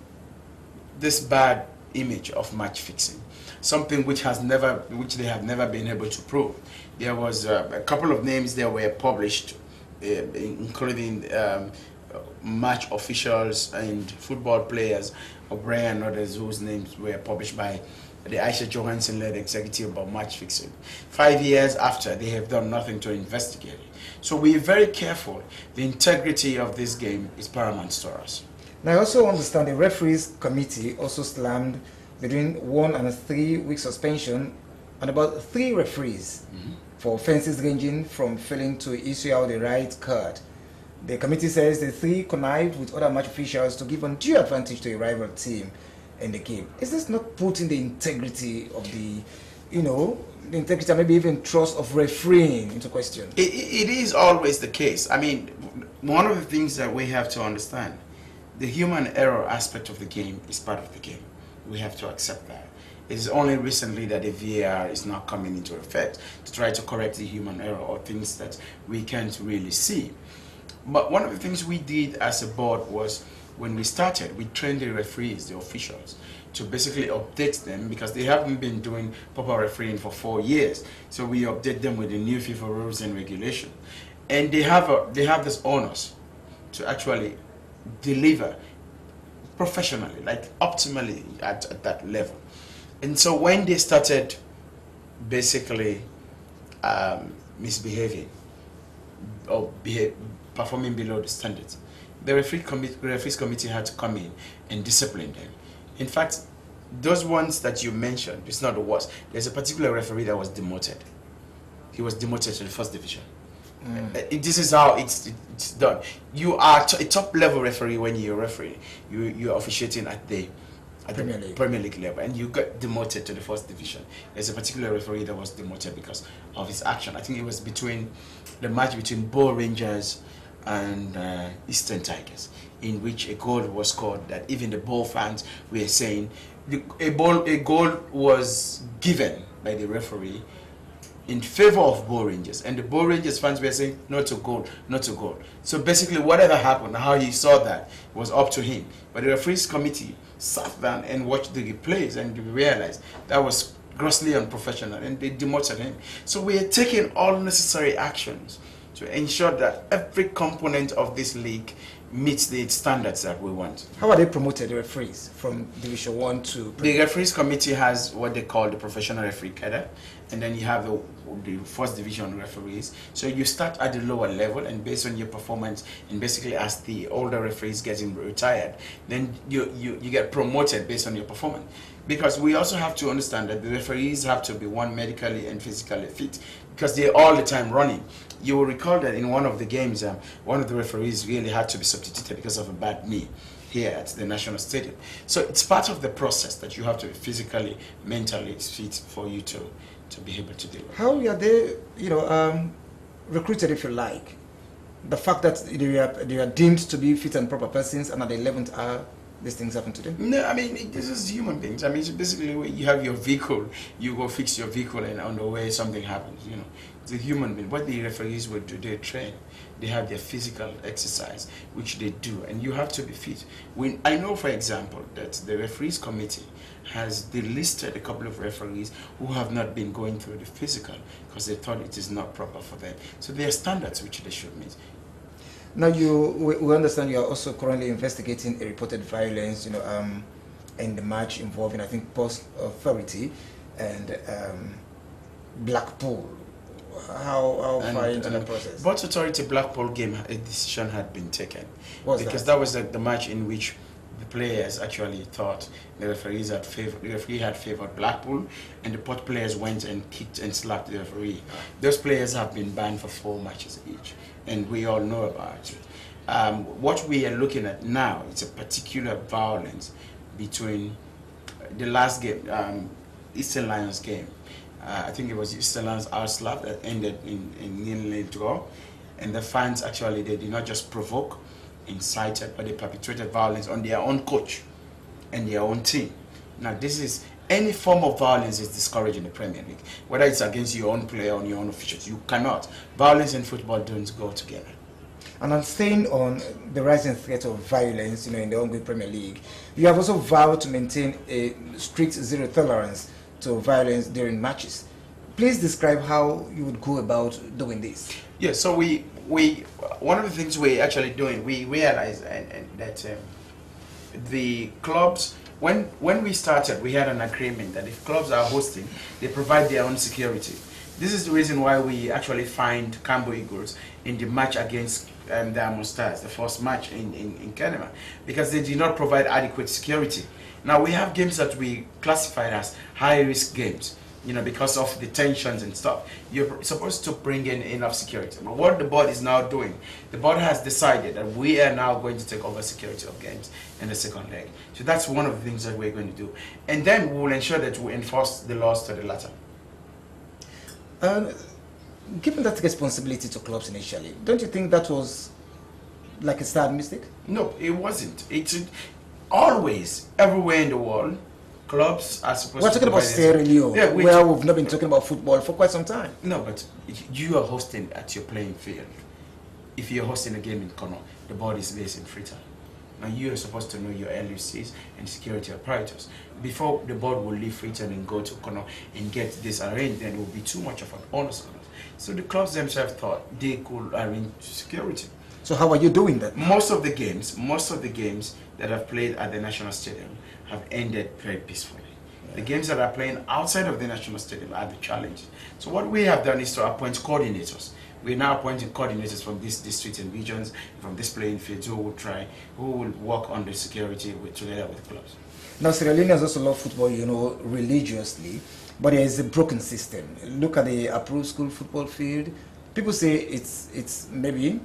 S3: this bad image of match fixing, something which they have never been able to prove. There was a couple of names that were published, including match officials and football players, O'Brien and others, whose names were published by the Aisha Johansson-led executive about match fixing. 5 years after, they have done nothing to investigate it. So we're very careful. The integrity of this game is paramount to us.
S2: Now, I also understand the referees committee also slammed between 1 and 3 week suspension on about 3 referees for offences ranging from failing to issue out the right card. The committee says the 3 connived with other match officials to give undue advantage to a rival team in the game. Is this not putting the integrity of the integrity and maybe even trust of refereeing into question?
S3: It is always the case. I mean, one of the things that we have to understand, the human error aspect of the game is part of the game. We have to accept that. It's only recently that the VAR is now coming into effect to try to correct the human error or things that we can't really see. But one of the things we did as a board was, when we started, we trained the referees, the officials, to basically update them, because they haven't been doing proper refereeing for 4 years. So we update them with the new FIFA rules and regulation. And they have this onus to actually deliver professionally, like optimally at that level. And so when they started basically misbehaving or performing below the standards, the referees committee had to come in and discipline them. In fact, those ones that you mentioned, it's not the worst. There's a particular referee that was demoted. He was demoted to the 1st division. This is how it's done. You are a top level referee when you're referee. You're officiating at the Premier League level, and you got demoted to the first division. There's a particular referee that was demoted because of his action. I think it was between the match between Bo Rangers and Eastern Tigers, in which a goal was scored that even the Bo fans were saying a goal was given by the referee in favor of Bo Rangers, and the Bo Rangers fans were saying not to goal, not to goal. So basically whatever happened, how he saw that was up to him. But the referees committee sat down and watched the plays and realized that was grossly unprofessional, and they demoted him. So we are taking all necessary actions to ensure that every component of this league meets the standards that we want.
S2: How are they promoted, the referees, from Division 1 to...
S3: The referees committee has what they call the professional referee cadre, and then you have the first division referees. So you start at the lower level, and based on your performance, and basically as the older referees getting retired, then you get promoted based on your performance. Because we also have to understand that the referees have to be medically and physically fit, because they're all the time running. You will recall that in one of the games, one of the referees really had to be substituted because of a bad knee here at the National Stadium. So it's part of the process that you have to be physically, mentally fit for you to be able to do it.
S2: How are they, recruited, if you like? The fact that they are deemed to be fit and proper persons, and at the 11th hour, these things happen to them?
S3: No, I mean, this is human beings. I mean, it's basically you have your vehicle, you go fix your vehicle, and on the way something happens, It's a human being. What the referees would do, they train. They have their physical exercise, which they do, and you have to be fit. I know, for example, that the referees committee has delisted a couple of referees who have not been going through the physical because they thought it is not proper for them. So there are standards which they should meet.
S2: Now, we understand you are also currently investigating a reported violence, in the match involving, I think, Post Authority and Blackpool. How far into the process?
S3: Post Authority Blackpool game, a decision had been taken.
S2: Because
S3: that was the match in which the players actually thought the referee had favored Blackpool, and the Port players went and kicked and slapped the referee. Those players have been banned for 4 matches each, and we all know about it. What we are looking at now is a particular violence between the last game, Eastern Lions game. I think it was Eastern Lions Arslap that ended in nil draw, and the fans actually, they did not just provoke, incited, but they perpetrated violence on their own coach and their own team. Now, any form of violence is discouraged in the Premier League, whether it's against your own player or your own officials. You cannot. Violence and football don't go together.
S2: And I'm staying on the rising threat of violence, in the ongoing Premier League. You have also vowed to maintain a strict zero tolerance to violence during matches. Please describe how you would go about doing this.
S3: Yeah, so we one of the things we're actually doing, we realized that the clubs, when we started, we had an agreement that if clubs are hosting, they provide their own security. This is the reason why we actually fined Cambo Eagles in the match against Diamond Stars, the first match in Kenema, because they did not provide adequate security. Now, we have games that we classified as high-risk games, because of the tensions and stuff. You're supposed to bring in enough security. But what the board is now doing, the board has decided that we are now going to take over security of games in the second leg. So that's one of the things that we're going to do. And then we will ensure that we enforce the laws to the latter.
S2: Given that responsibility to clubs initially, don't you think that was like a sad mistake?
S3: No, it wasn't. It's always, everywhere in the world, clubs are supposed to...
S2: We're talking about Sierra Leone, where we've not been talking about football for quite some time.
S3: No, but you are hosting at your playing field. If you're hosting a game in Kono, the board is based in Freetown. Now, you are supposed to know your LUCs and security apparatus. Before the board will leave Freetown and go to Kono and get this arranged, then it will be too much of an onus on us. So the clubs themselves thought they could arrange security.
S2: So how are you doing that?
S3: Most of the games that have played at the National Stadium have ended very peacefully. The games that are playing outside of the National Stadium are the challenge. So what we have done is to appoint coordinators. We're now appointing coordinators from these districts and regions, from this playing fields, who will work on the security together with clubs.
S2: Now, Sierra Leoneans also love football, religiously, but there is a broken system. Look at the approved school football field. People say it's maybe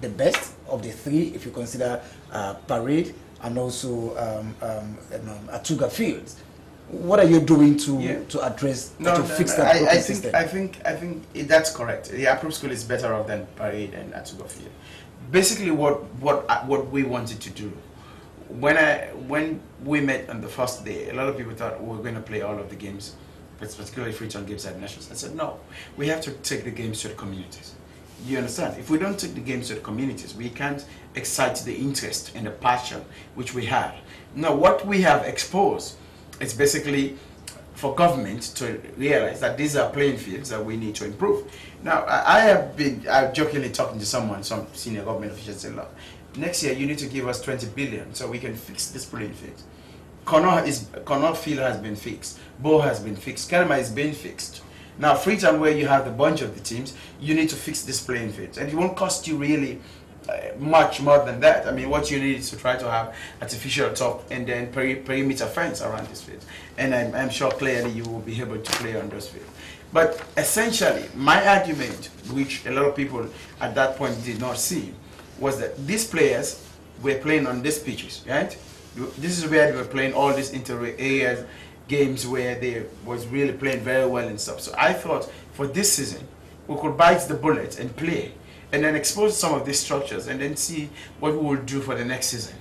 S2: the best of the three if you consider Parade and also Atuga Fields. What are you doing to address to fix that broken system?
S3: I think that's correct. The approved school is better off than Parade and Atuga Field. Basically, what we wanted to do when we met on the first day, a lot of people thought we were going to play all of the games, particularly Freetown games at nationals. I said no, we have to take the games to the communities. You understand? If we don't take the games to the communities, we can't excite the interest and the passion which we have. Now, what we have exposed is basically for government to realize that these are playing fields that we need to improve. Now, I'm jokingly talking to some senior government officials saying, look, next year you need to give us 20 billion so we can fix this playing field. Connaught Field has been fixed, Bow has been fixed, Kelma is being fixed. Now, Freetown, where you have the bunch of the teams, you need to fix this playing field, and it won't cost you really much more than that. I mean, what you need is to try to have artificial top and then perimeter fence around this field, and I'm sure clearly you will be able to play on those fields. But essentially, my argument, which a lot of people at that point did not see, was that these players were playing on these pitches, right? This is where they were playing all these inter-areas games where they was really playing very well and stuff. So I thought for this season, we could bite the bullet and play, and then expose some of these structures, and then see what we will do for the next season.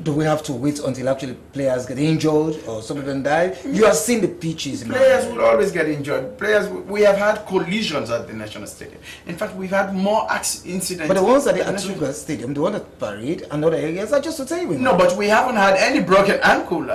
S2: Do we have to wait until actually players get injured or some of them die? You have seen the pitches.
S3: Players will always get injured. We have had collisions at the National Stadium. In fact, we've had more incidents.
S2: But the ones at the Atuga Stadium, the one at Parade and other areas are just the same.
S3: No, but we haven't had any broken ankle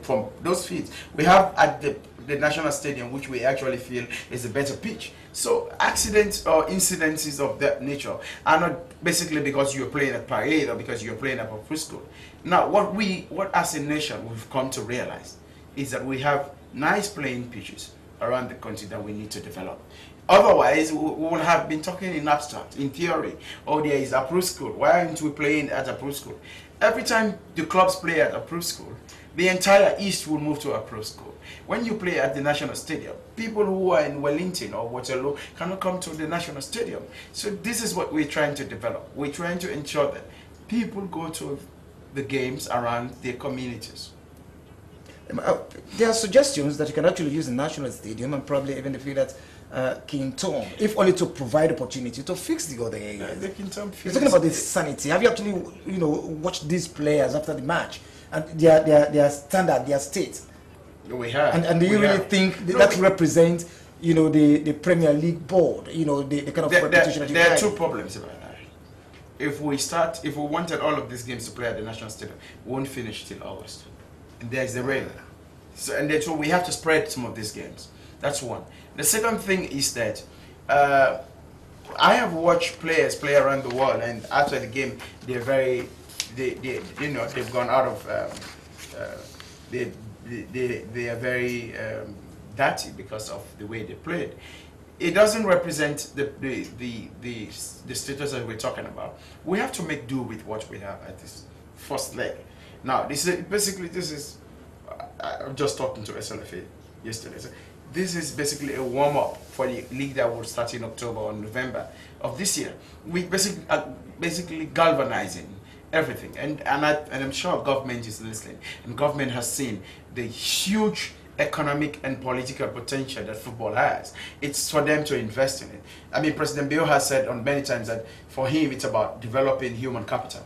S3: from those fields. We have at the National Stadium, which we actually feel is a better pitch. So accidents or incidences of that nature are not basically because you're playing at Parade or because you're playing at a school. Now, what as a nation we've come to realize is that we have nice playing pitches around the country that we need to develop. Otherwise, we would have been talking in abstract, in theory. Oh, there is a pro school. Why aren't we playing at a pro school? Every time the clubs play at a pro school, the entire East will move to a pro school. When you play at the National Stadium, people who are in Wellington or Waterloo cannot come to the National Stadium. So this is what we're trying to develop. We're trying to ensure that people go to the games around their communities.
S2: There are suggestions that you can actually use the National Stadium and probably even the field at King Tom, if only to provide opportunity to fix the other areas.
S3: The King Tom field.
S2: You're talking about this sanity. Have you actually, watched these players after the match and their standard, their state?
S3: We have.
S2: And do you really think that represents, the Premier League board, the kind of reputation that you
S3: There are two problems about that. If we wanted all of these games to play at the National Stadium, we won't finish till August. And there's the rain. So we have to spread some of these games. That's one. The second thing is that I have watched players play around the world, and after the game, they've gone out of, they are very dirty because of the way they played. It doesn't represent the status that we're talking about. We have to make do with what we have at this first leg. Now, this is I'm just talking to SLFA yesterday. So this is basically a warm-up for the league that will start in October or November of this year. We basically galvanizing everything, and I'm sure government is listening, and government has seen the huge economic and political potential that football has. It's for them to invest in it. I mean, President Bill has said on many times that for him it's about developing human capital.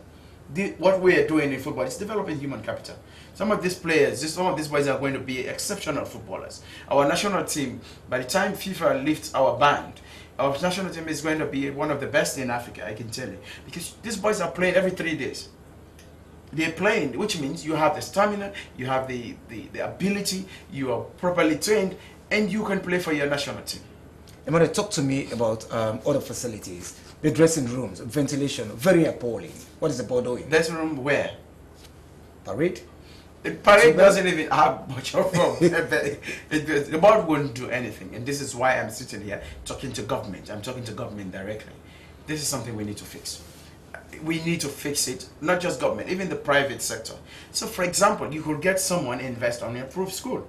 S3: What we are doing in football is developing human capital. Some of these players, some of these boys are going to be exceptional footballers. Our national team, by the time FIFA lifts our band, our national team is going to be one of the best in Africa, I can tell you. Because these boys are playing every 3 days. They're playing, which means you have the stamina, you have the ability, you are properly trained, and you can play for your national team.
S2: Emmanuel, talk to me about other facilities. The dressing rooms, ventilation, very appalling. What is the board doing?
S3: Dressing room where?
S2: Parade?
S3: The Parade doesn't even have much of the board won't do anything, and this is why I'm sitting here talking to government. I'm talking to government directly. This is something we need to fix. We need to fix it, not just government, even the private sector. So, for example, you could get someone invest on a approved school.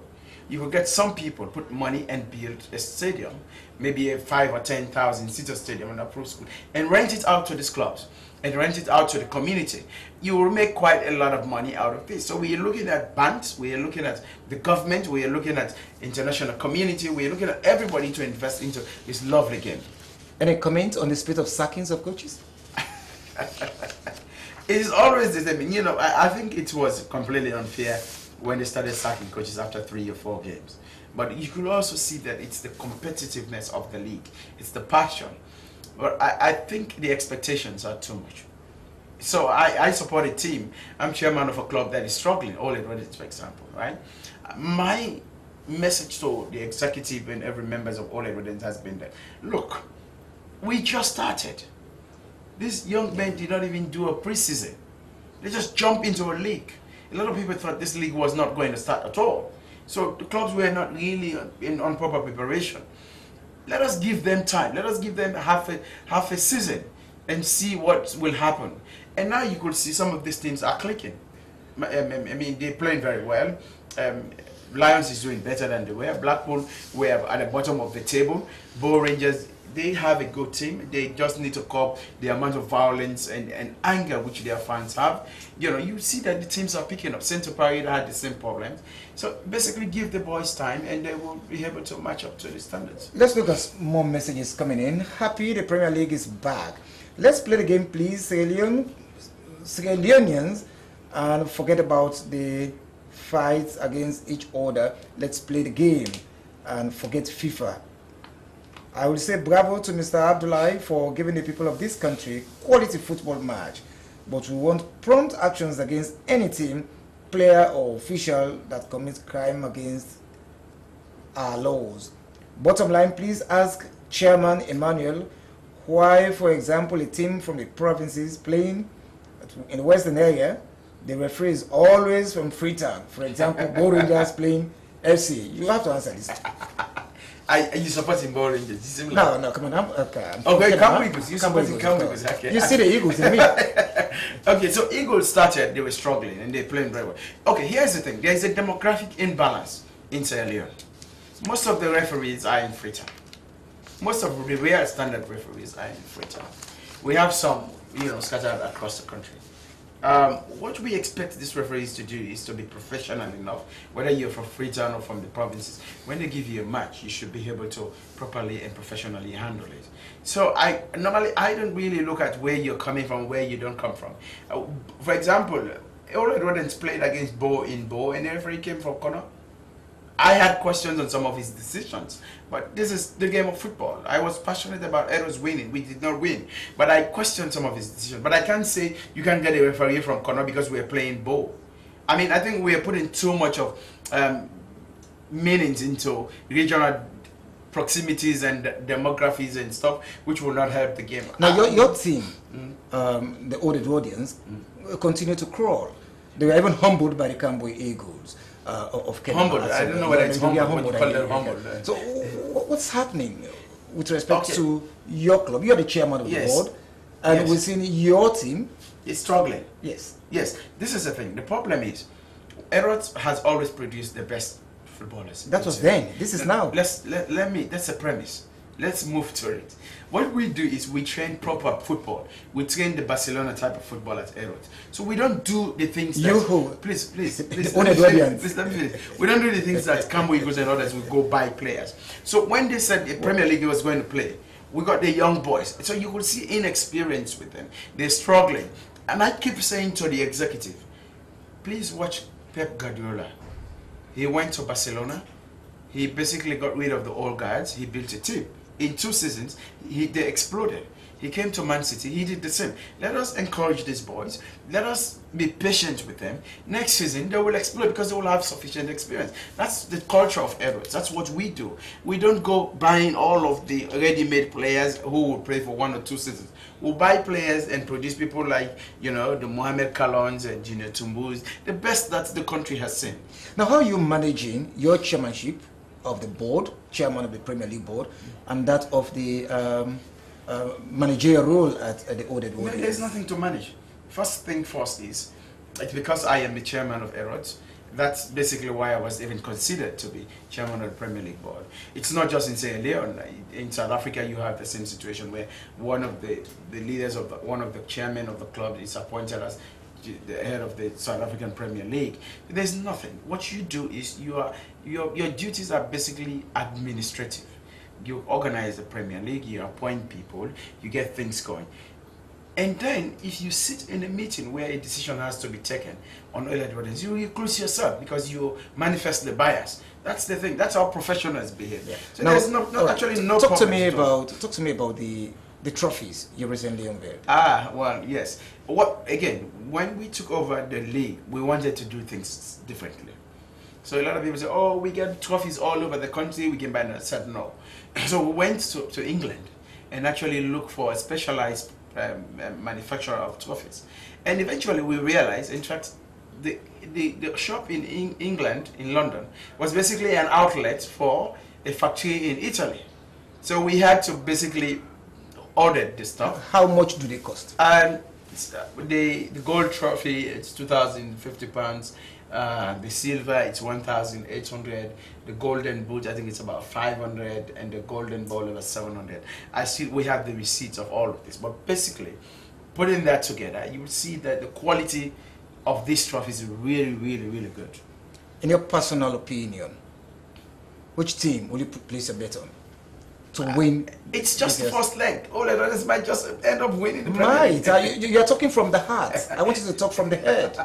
S3: You will get some people put money and build a stadium, maybe a 5 or 10,000 seater stadium in a pro school, and rent it out to these clubs and rent it out to the community. You will make quite a lot of money out of this. So we are looking at banks, we are looking at the government, we are looking at international community, we are looking at everybody to invest into this lovely game.
S2: Any comment on the spate of sackings of coaches?
S3: It is always the same. You know, I think it was completely unfair when they started sacking coaches after 3 or 4 games. But you could also see that it's the competitiveness of the league. It's the passion. But I think the expectations are too much. So I support a team. I'm chairman of a club that is struggling, All Redditch, for example, right? My message to the executive and every members of All Redditch has been that, look, we just started. These young men did not even do a preseason. They just jumped into a league. A lot of people thought this league was not going to start at all. So the clubs were not really on proper preparation. Let us give them time. Let us give them half a season and see what will happen. And now you could see some of these teams are clicking. I mean, they're playing very well. Lions is doing better than they were. Blackpool were at the bottom of the table. Bow Rangers, they have a good team. They just need to cope the amount of violence and anger which their fans have. You know, you see that the teams are picking up. Central Parade had the same problems. So basically give the boys time and they will be able to match up to the standards.
S2: Let's look at more messages coming in. Happy the Premier League is back. Let's play the game, please, Sierra Leoneans, and forget about the fights against each other. Let's play the game and forget FIFA. I will say bravo to Mr. Abdullahi for giving the people of this country quality football match. But we want prompt actions against any team, player or official that commits crime against our laws. Bottom line, please ask Chairman Emmanuel why, for example, a team from the provinces playing in the western area, the referee is always from Freetown. For example, Bow Rangers playing FC. You have to answer this.
S3: Are you supporting Bow Rangers?
S2: No, come on. I'm
S3: Campo Eagles. You supporting Campo Eagles? Okay.
S2: You see the Eagles in me.
S3: Okay, so Eagles started, they were struggling and they're playing very well. Okay, here's the thing. There's a demographic imbalance in Sierra Leone. Most of the referees are in Freetown. Most of the real standard referees are in Freetown. We have some, you know, scattered across the country. What we expect these referees to do is to be professional enough, whether you're from Freetown or from the provinces. When they give you a match, you should be able to properly and professionally handle it. So I don't really look at where you're coming from, where you don't come from. For example, All Rodents played against Bow in Bow, and the referee came from Connor. I had questions on some of his decisions, but this is the game of football. I was passionate about Eros winning. We did not win, but I questioned some of his decisions. But I can't say you can get a referee from Connor because we're playing Bow. I mean, I think we're putting too much of meanings into regional proximities and demographies and stuff, which will not help the game.
S2: Now, your team, the Old Edwardians, continue to crawl. They were even humbled by the Camboy Eagles. Of Kenya.
S3: Humbled. I don't know whether it's humbled.
S2: So what's happening with respect to your club? You're the chairman of the board, and within your team,
S3: it's struggling.
S2: Yes.
S3: Yes. This is the thing. The problem is, Erot has always produced the best footballers.
S2: That was then. This is now.
S3: Let me. That's a premise. Let's move to it. What we do is we train proper football. We train the Barcelona type of football at Erot. So we don't do the things that... Please, let me finish. We don't do the things that Cambo Eagles and others will go buy players. So when they said the Premier League was going to play, we got the young boys. So you could see inexperience with them. They're struggling. And I keep saying to the executive, please watch Pep Guardiola. He went to Barcelona. He basically got rid of the old guards. He built a team. In 2 seasons, they exploded. He came to Man City. He did the same. Let us encourage these boys. Let us be patient with them. Next season, they will explode because they will have sufficient experience. That's the culture of Erot. That's what we do. We don't go buying all of the ready-made players who will play for 1 or 2 seasons. We'll buy players and produce people like, you know, the Mohamed Kalons and Junior Tumbus, the best that the country has seen.
S2: Now, how are you managing your chairmanship of the board, chairman of the Premier League board, and that of the managerial role at the Old Edward?
S3: There's nothing to manage. First thing first is, it's because I am the chairman of Erot, That's basically why I was even considered to be chairman of the Premier League board. It's not just in Sierra Leone. In South Africa, you have the same situation where one of the leaders of one of the chairmen of the club is appointed as the head of the South African Premier League. There's nothing. What you do is your duties are basically administrative. You organize the Premier League, you appoint people, you get things going. And then, if you sit in a meeting where a decision has to be taken on early advertising, you recluse yourself because you manifest the bias. That's the thing. That's how professionals behave. Yeah. So now, there's actually no.
S2: Talk to me about the trophies you recently unveiled.
S3: Well, yes. Again, when we took over the league, we wanted to do things differently. So a lot of people say, "Oh, we get trophies all over the country. We can buy." I said no. So we went to England and actually looked for a specialized manufacturer of trophies, and eventually we realized, in fact, the shop in England, in London, was basically an outlet for a factory in Italy. So we had to basically order this stuff.
S2: How much do they cost?
S3: And the gold trophy, it's £2,050. The silver, it's 1,800. The golden boot, I think it's about 500, and the golden ball was 700. We have the receipts of all of this, but basically, putting that together, you will see that the quality of this trophy is really, really, really good.
S2: In your personal opinion, which team will you place a bet on to win?
S3: It's just the first leg. All of us might just end up winning the Premier League.
S2: Right, you're talking from the heart. I want you to talk from the head.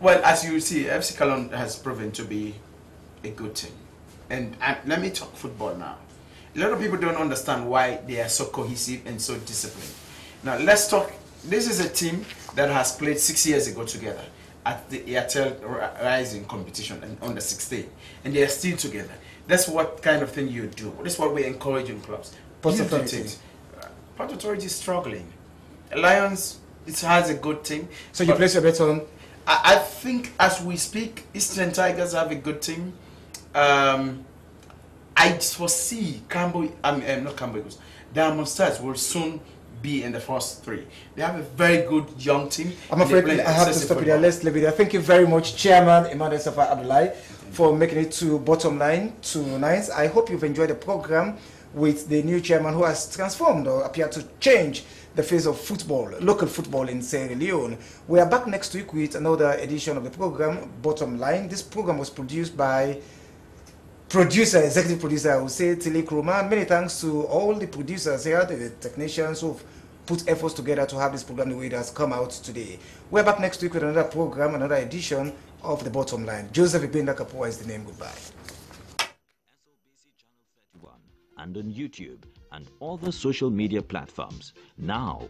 S3: Well, as you see, FC Cologne has proven to be a good team. And let me talk football now. A lot of people don't understand why they are so cohesive and so disciplined. Now, let's talk. This is a team that has played 6 years ago together at the Airtel Rising competition and under 16. And they are still together. That's what kind of thing you do. That's what we encourage in clubs.
S2: Port Authority.
S3: Port Authority is struggling. Lions, it has a good team.
S2: So you place your bet on?
S3: I think as we speak, Eastern Tigers have a good team. I foresee Diamond Stars will soon be in the first three. They have a very good young team.
S2: I'm afraid I have to stop it there. Let's leave it there. Thank you very much, Chairman Emmanuel Saffa Abdullahi, for making it to Bottom Line tonight. I hope you've enjoyed the program with the new chairman who has transformed or appeared to change the face of football, local football in Sierra Leone. We are back next week with another edition of the program, Bottom Line. This program was produced by executive producer, I would say, Tilly Kruma. Many thanks to all the producers here, the technicians who've put efforts together to have this program the way it has come out today. We're back next week with another program, another edition of The Bottom Line. Joseph Ibenda Kapua is the name. Goodbye.
S1: SLBC Channel 31 and on YouTube and all the social media platforms. Now,